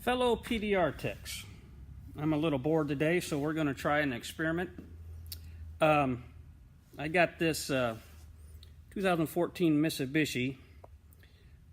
Fellow PDR techs, I'm a little bored today, so we're going to try an experiment. I got this 2014 Mitsubishi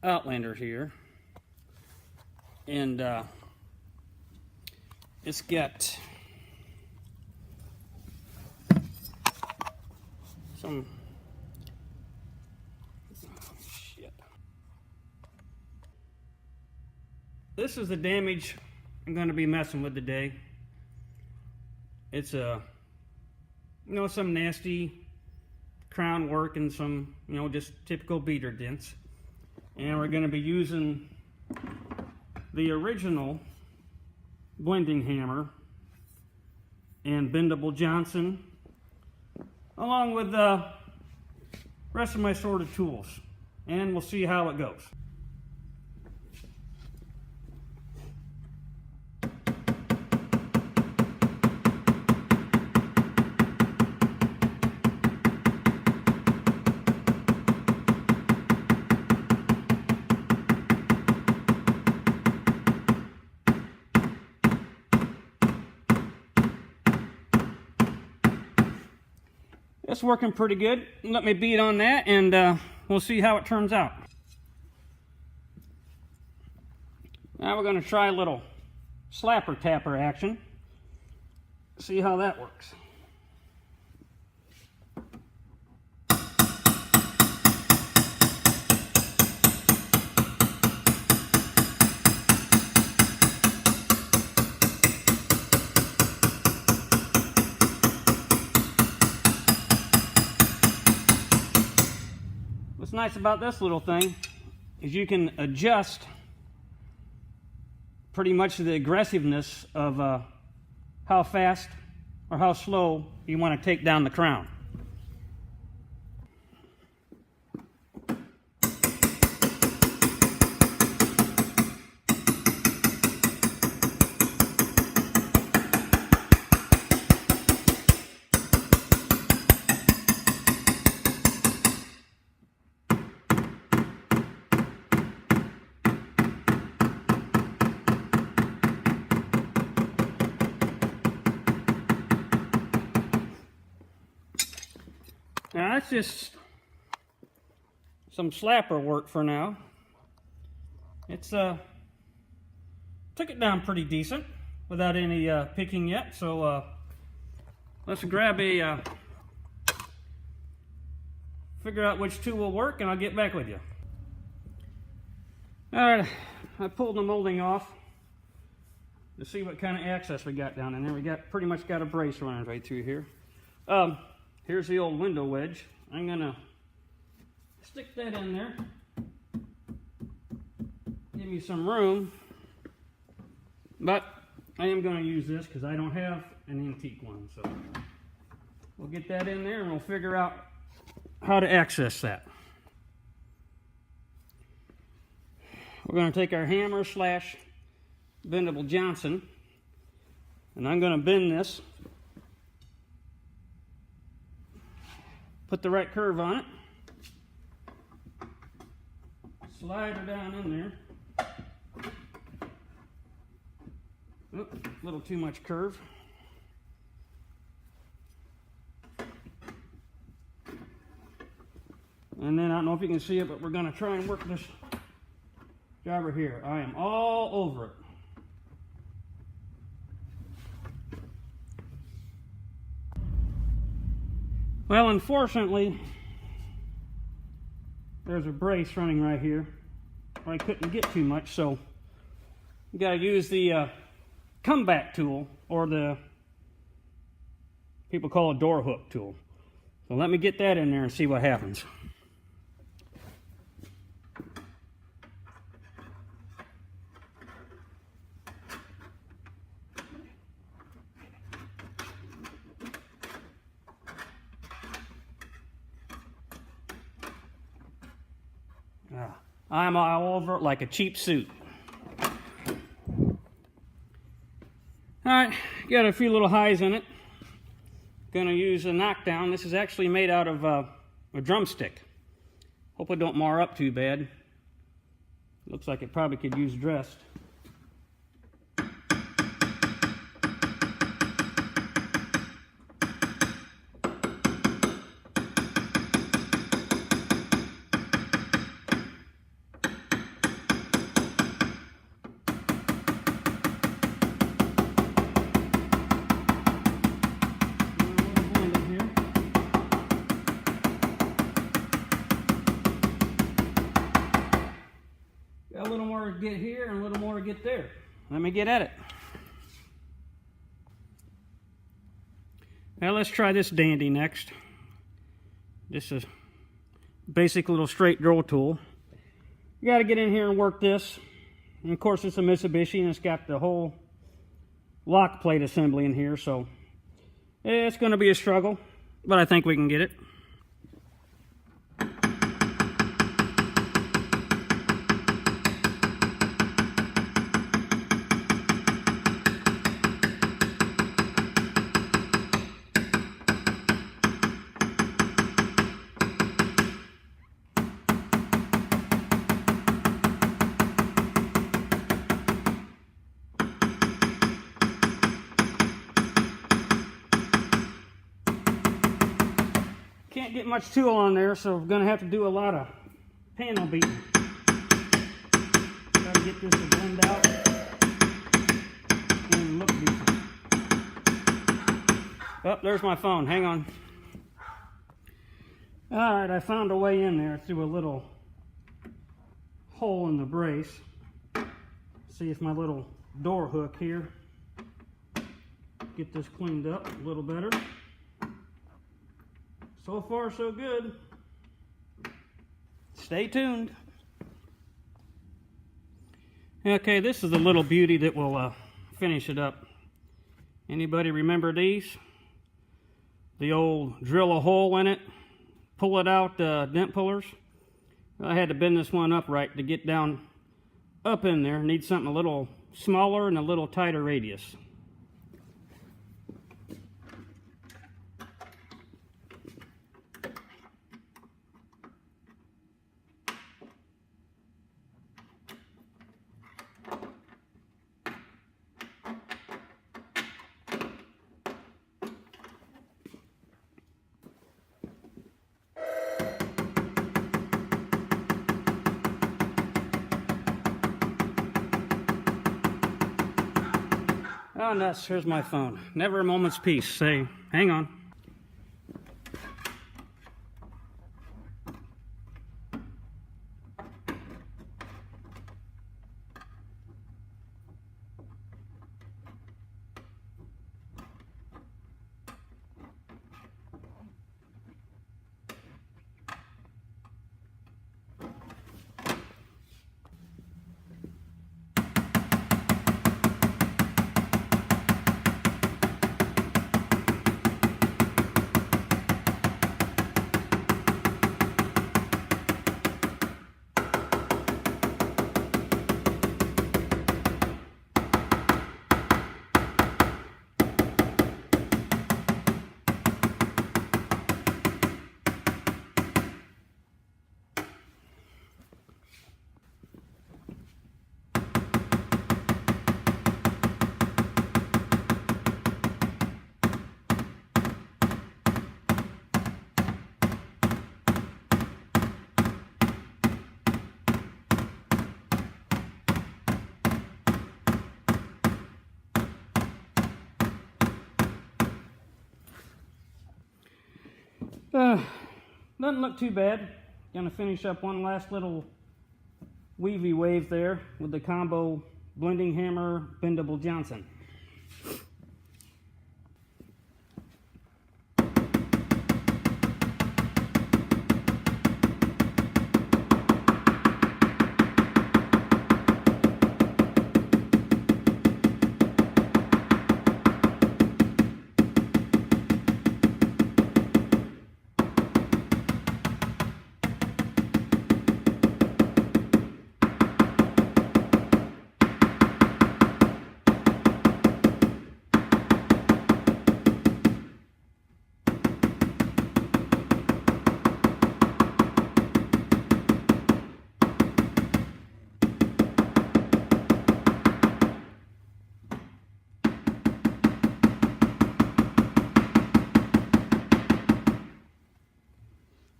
Outlander here, and it's got some This is the damage I'm going to be messing with today. It's some nasty crown work and some, just typical beater dents. And we're going to be using the original blending hammer and bendable Johnson, along with the rest of my sorted tools. And we'll see how it goes. It's working pretty good. Let me beat on that and we'll see how it turns out. Now we're going to try a little slapper tapper action. See how that works. What's nice about this little thing is you can adjust pretty much the aggressiveness of how fast or how slow you want to take down the crown. Now that's just some slapper work for now. It's took it down pretty decent without any picking yet. So let's grab a figure out which tool will work, and I'll get back with you. All right, I pulled the molding off to see what kind of access we got down in there. We pretty much got a brace running right through here. Here's the old window wedge. I'm gonna stick that in there. Give me some room. But I am gonna use this because I don't have an antique one. So we'll get that in there and we'll figure out how to access that. We're gonna take our hammer slash bendable Johnson, and I'm gonna bend this. Put the right curve on it. Slide her down in there. Oop, a little too much curve. And then I don't know if you can see it, but we're going to try and work this jobber here. I am all over it. Well, unfortunately, there's a brace running right here. I couldn't get too much, so you got to use the comeback tool, or the people call it door hook tool. So let me get that in there and see what happens. I'm all over it like a cheap suit. Alright, got a few little highs in it. Gonna use a knockdown. This is actually made out of a drumstick. Hope it don't mar up too bad. Looks like it probably could use dressed. more to get here and a little more to get there. Let me get at it. Now let's try this dandy next. This is a basic little straight drill tool. You got to get in here and work this. And of course it's a Mitsubishi and it's got the whole lock plate assembly in here, so it's going to be a struggle, but I think we can get it. Can't get much tool on there, so we're going to have to do a lot of panel beating. Got to get this to blend out and look decent. Oh, there's my phone. Hang on. Alright, I found a way in there through a little hole in the brace. See if my little door hook here, get this cleaned up a little better. So far, so good. Stay tuned. Okay, this is the little beauty that will finish it up. Anybody remember these? The old drill a hole in it, pull it out dent pullers. I had to bend this one upright to get down up in there. Need something a little smaller and a little tighter radius. Oh, nuts, here's my phone. Never a moment's peace. Say, hang on. Doesn't look too bad. Gonna finish up one last little weavy wave there with the combo blending hammer bendable Johnson.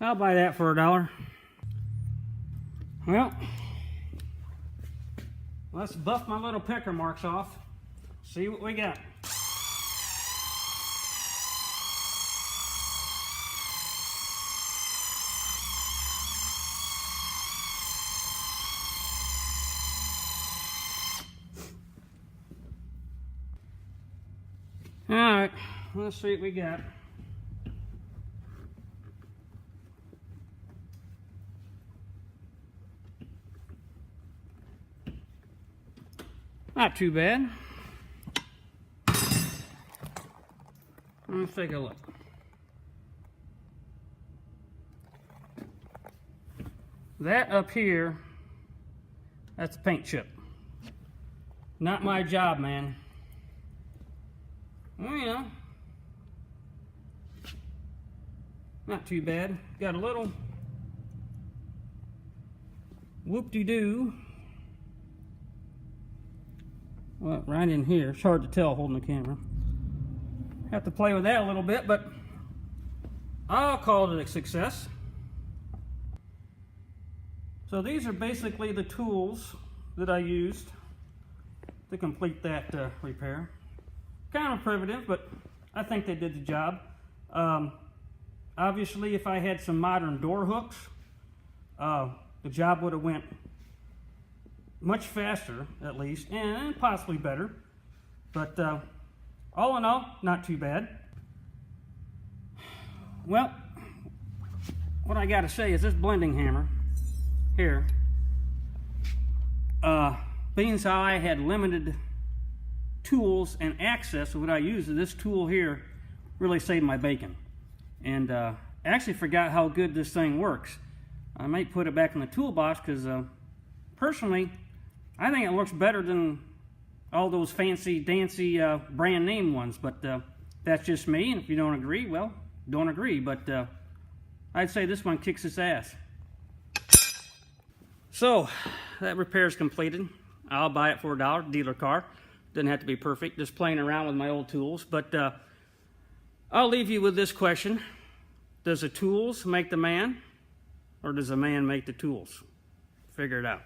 I'll buy that for $1. Well, let's buff my little pecker marks off. See what we got. All right, let's see what we got. Not too bad. Let's take a look. That up here, that's a paint chip. Not my job, man. Well, you know, not too bad. Got a little whoop-de-doo. Well, right in here. It's hard to tell holding the camera. Have to play with that a little bit, but I'll call it a success. So these are basically the tools that I used to complete that repair. Kind of primitive, but I think they did the job. Obviously, if I had some modern door hooks, the job would have went much faster, at least, and possibly better. But all in all, not too bad. Well, what I got to say is this blending hammer here, being as how I had limited tools and access to what I used, this tool here really saved my bacon. And I actually forgot how good this thing works. I might put it back in the toolbox because personally, I think it looks better than all those fancy dancy brand name ones, but that's just me, and if you don't agree, well, don't agree, but I'd say this one kicks its ass. So that repair is completed. I'll buy it for $1, dealer car. Doesn't have to be perfect, just playing around with my old tools. But I'll leave you with this question. Does the tools make the man, or does the man make the tools? Figure it out.